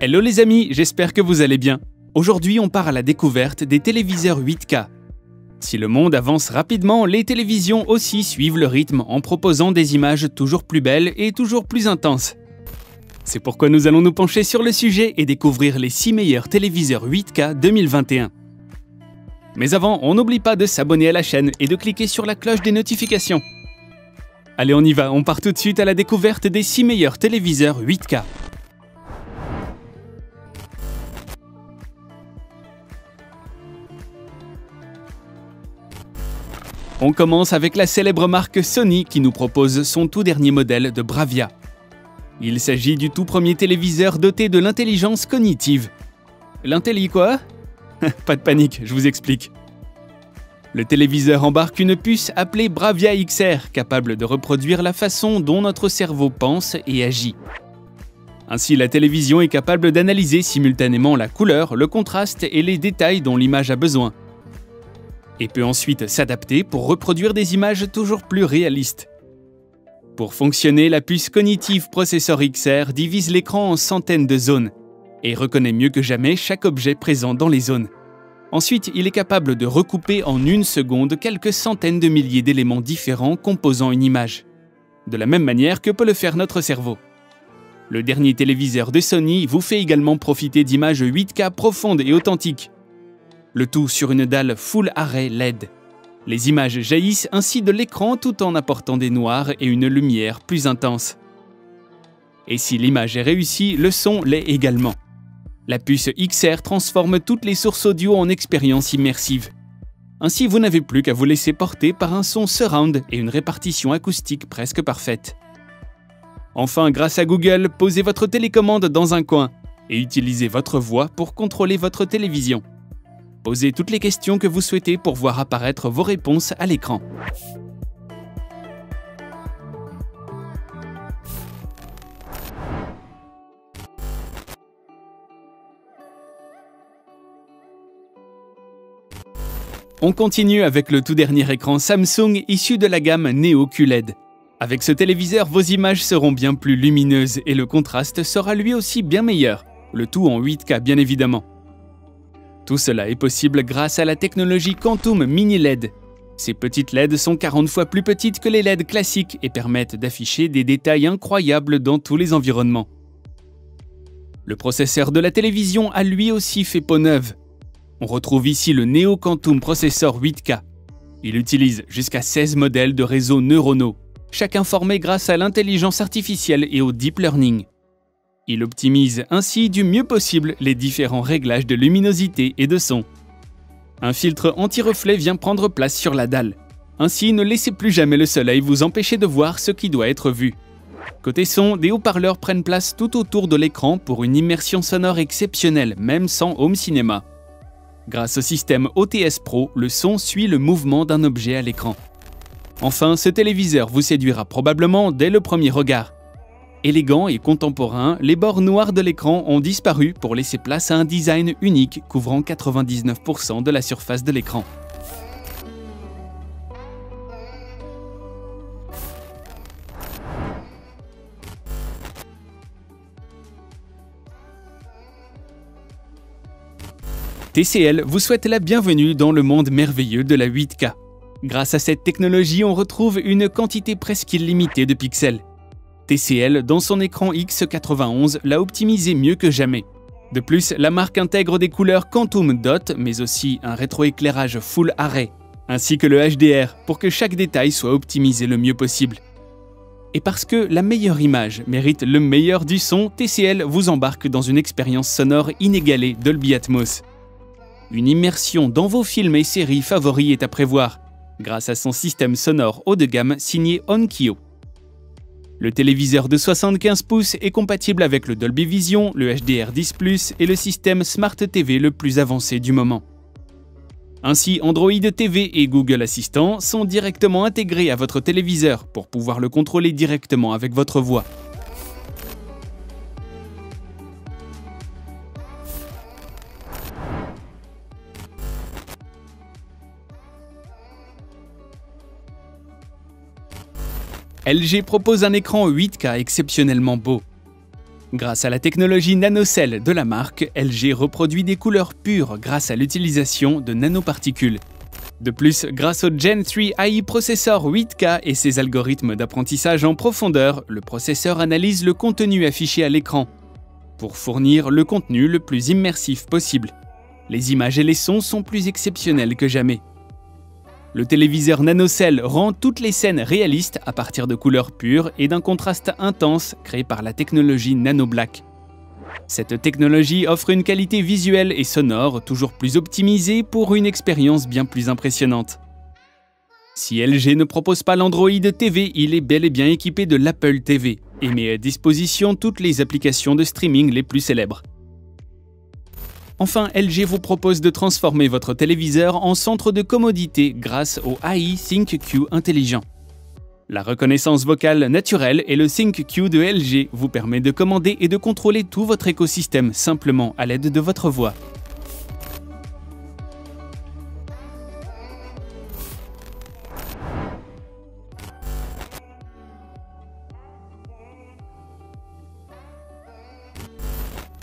Hello les amis, j'espère que vous allez bien. Aujourd'hui, on part à la découverte des téléviseurs 8K. Si le monde avance rapidement, les télévisions aussi suivent le rythme en proposant des images toujours plus belles et toujours plus intenses. C'est pourquoi nous allons nous pencher sur le sujet et découvrir les 6 meilleurs téléviseurs 8K 2021. Mais avant, on n'oublie pas de s'abonner à la chaîne et de cliquer sur la cloche des notifications. Allez, on y va, on part tout de suite à la découverte des 6 meilleurs téléviseurs 8K. On commence avec la célèbre marque Sony qui nous propose son tout dernier modèle de Bravia. Il s'agit du tout premier téléviseur doté de l'intelligence cognitive. L'intelli quoi? Pas de panique, je vous explique. Le téléviseur embarque une puce appelée Bravia XR, capable de reproduire la façon dont notre cerveau pense et agit. Ainsi, la télévision est capable d'analyser simultanément la couleur, le contraste et les détails dont l'image a besoin, et peut ensuite s'adapter pour reproduire des images toujours plus réalistes. Pour fonctionner, la puce cognitive Processor XR divise l'écran en centaines de zones et reconnaît mieux que jamais chaque objet présent dans les zones. Ensuite, il est capable de recouper en une seconde quelques centaines de milliers d'éléments différents composant une image, de la même manière que peut le faire notre cerveau. Le dernier téléviseur de Sony vous fait également profiter d'images 8K profondes et authentiques, le tout sur une dalle Full Array LED. Les images jaillissent ainsi de l'écran tout en apportant des noirs et une lumière plus intense. Et si l'image est réussie, le son l'est également. La puce XR transforme toutes les sources audio en expérience immersive. Ainsi, vous n'avez plus qu'à vous laisser porter par un son surround et une répartition acoustique presque parfaite. Enfin, grâce à Google, posez votre télécommande dans un coin et utilisez votre voix pour contrôler votre télévision. Posez toutes les questions que vous souhaitez pour voir apparaître vos réponses à l'écran. On continue avec le tout dernier écran Samsung issu de la gamme Neo QLED. Avec ce téléviseur, vos images seront bien plus lumineuses et le contraste sera lui aussi bien meilleur, le tout en 8K bien évidemment. Tout cela est possible grâce à la technologie Quantum Mini LED. Ces petites LED sont 40 fois plus petites que les LED classiques et permettent d'afficher des détails incroyables dans tous les environnements. Le processeur de la télévision a lui aussi fait peau neuve. On retrouve ici le Neo Quantum Processor 8K. Il utilise jusqu'à 16 modèles de réseaux neuronaux, chacun formé grâce à l'intelligence artificielle et au deep learning. Il optimise ainsi du mieux possible les différents réglages de luminosité et de son. Un filtre anti-reflet vient prendre place sur la dalle. Ainsi, ne laissez plus jamais le soleil vous empêcher de voir ce qui doit être vu. Côté son, des haut-parleurs prennent place tout autour de l'écran pour une immersion sonore exceptionnelle, même sans home cinéma. Grâce au système OTS Pro, le son suit le mouvement d'un objet à l'écran. Enfin, ce téléviseur vous séduira probablement dès le premier regard. Élégant et contemporain, les bords noirs de l'écran ont disparu pour laisser place à un design unique couvrant 99% de la surface de l'écran. TCL vous souhaite la bienvenue dans le monde merveilleux de la 8K. Grâce à cette technologie, on retrouve une quantité presque illimitée de pixels. TCL, dans son écran X91, l'a optimisé mieux que jamais. De plus, la marque intègre des couleurs Quantum Dot, mais aussi un rétroéclairage Full Array, ainsi que le HDR, pour que chaque détail soit optimisé le mieux possible. Et parce que la meilleure image mérite le meilleur du son, TCL vous embarque dans une expérience sonore inégalée Dolby Atmos. Une immersion dans vos films et séries favoris est à prévoir, grâce à son système sonore haut de gamme signé Onkyo. Le téléviseur de 75 pouces est compatible avec le Dolby Vision, le HDR10+, et le système Smart TV le plus avancé du moment. Ainsi, Android TV et Google Assistant sont directement intégrés à votre téléviseur pour pouvoir le contrôler directement avec votre voix. LG propose un écran 8K exceptionnellement beau. Grâce à la technologie NanoCell de la marque, LG reproduit des couleurs pures grâce à l'utilisation de nanoparticules. De plus, grâce au Gen 3 AI processeur 8K et ses algorithmes d'apprentissage en profondeur, le processeur analyse le contenu affiché à l'écran pour fournir le contenu le plus immersif possible. Les images et les sons sont plus exceptionnels que jamais. Le téléviseur NanoCell rend toutes les scènes réalistes à partir de couleurs pures et d'un contraste intense créé par la technologie NanoBlack. Cette technologie offre une qualité visuelle et sonore toujours plus optimisée pour une expérience bien plus impressionnante. Si LG ne propose pas l'Android TV, il est bel et bien équipé de l'Apple TV et met à disposition toutes les applications de streaming les plus célèbres. Enfin, LG vous propose de transformer votre téléviseur en centre de commodité grâce au AI ThinQ intelligent. La reconnaissance vocale naturelle et le ThinQ de LG vous permet de commander et de contrôler tout votre écosystème simplement à l'aide de votre voix.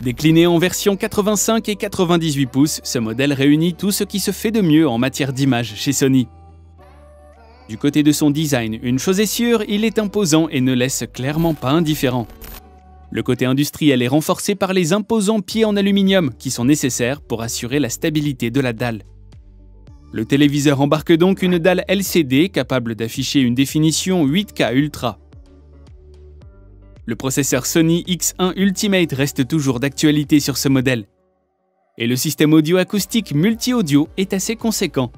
Décliné en version 85 et 98 pouces, ce modèle réunit tout ce qui se fait de mieux en matière d'image chez Sony. Du côté de son design, une chose est sûre, il est imposant et ne laisse clairement pas indifférent. Le côté industriel est renforcé par les imposants pieds en aluminium qui sont nécessaires pour assurer la stabilité de la dalle. Le téléviseur embarque donc une dalle LCD capable d'afficher une définition 8K Ultra. Le processeur Sony X1 Ultimate reste toujours d'actualité sur ce modèle. Et le système audio-acoustique multi-audio est assez conséquent.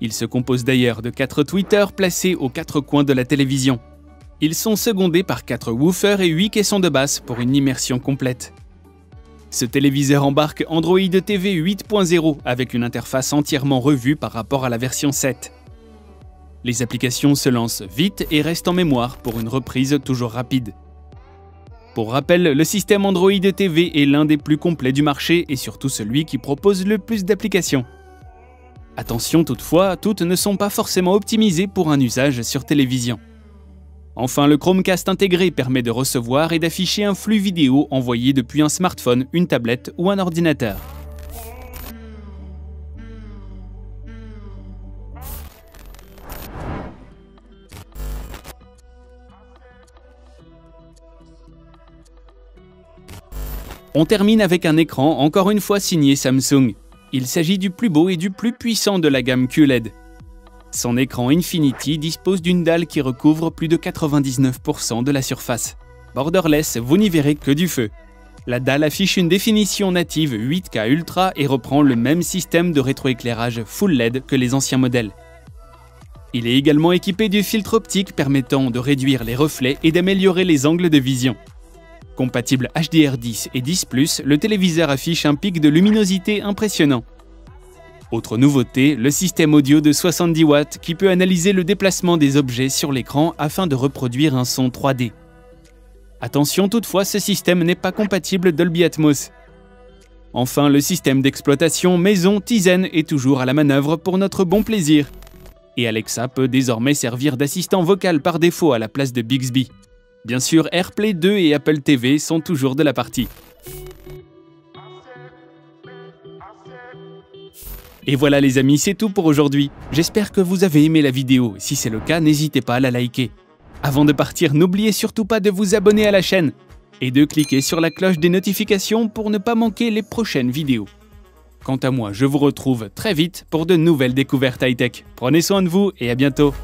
Il se compose d'ailleurs de 4 tweeters placés aux 4 coins de la télévision. Ils sont secondés par 4 woofers et 8 caissons de basse pour une immersion complète. Ce téléviseur embarque Android TV 8.0 avec une interface entièrement revue par rapport à la version 7. Les applications se lancent vite et restent en mémoire pour une reprise toujours rapide. Pour rappel, le système Android TV est l'un des plus complets du marché et surtout celui qui propose le plus d'applications. Attention toutefois, toutes ne sont pas forcément optimisées pour un usage sur télévision. Enfin, le Chromecast intégré permet de recevoir et d'afficher un flux vidéo envoyé depuis un smartphone, une tablette ou un ordinateur. On termine avec un écran encore une fois signé Samsung. Il s'agit du plus beau et du plus puissant de la gamme QLED. Son écran Infinity dispose d'une dalle qui recouvre plus de 99% de la surface. Borderless, vous n'y verrez que du feu. La dalle affiche une définition native 8K Ultra et reprend le même système de rétroéclairage Full LED que les anciens modèles. Il est également équipé du filtre optique permettant de réduire les reflets et d'améliorer les angles de vision. Compatible HDR10 et 10+, le téléviseur affiche un pic de luminosité impressionnant. Autre nouveauté, le système audio de 70 watts qui peut analyser le déplacement des objets sur l'écran afin de reproduire un son 3D. Attention toutefois, ce système n'est pas compatible Dolby Atmos. Enfin, le système d'exploitation maison Tizen est toujours à la manœuvre pour notre bon plaisir. Et Alexa peut désormais servir d'assistant vocal par défaut à la place de Bixby. Bien sûr, AirPlay 2 et Apple TV sont toujours de la partie. Et voilà les amis, c'est tout pour aujourd'hui. J'espère que vous avez aimé la vidéo. Si c'est le cas, n'hésitez pas à la liker. Avant de partir, n'oubliez surtout pas de vous abonner à la chaîne et de cliquer sur la cloche des notifications pour ne pas manquer les prochaines vidéos. Quant à moi, je vous retrouve très vite pour de nouvelles découvertes high-tech. Prenez soin de vous et à bientôt.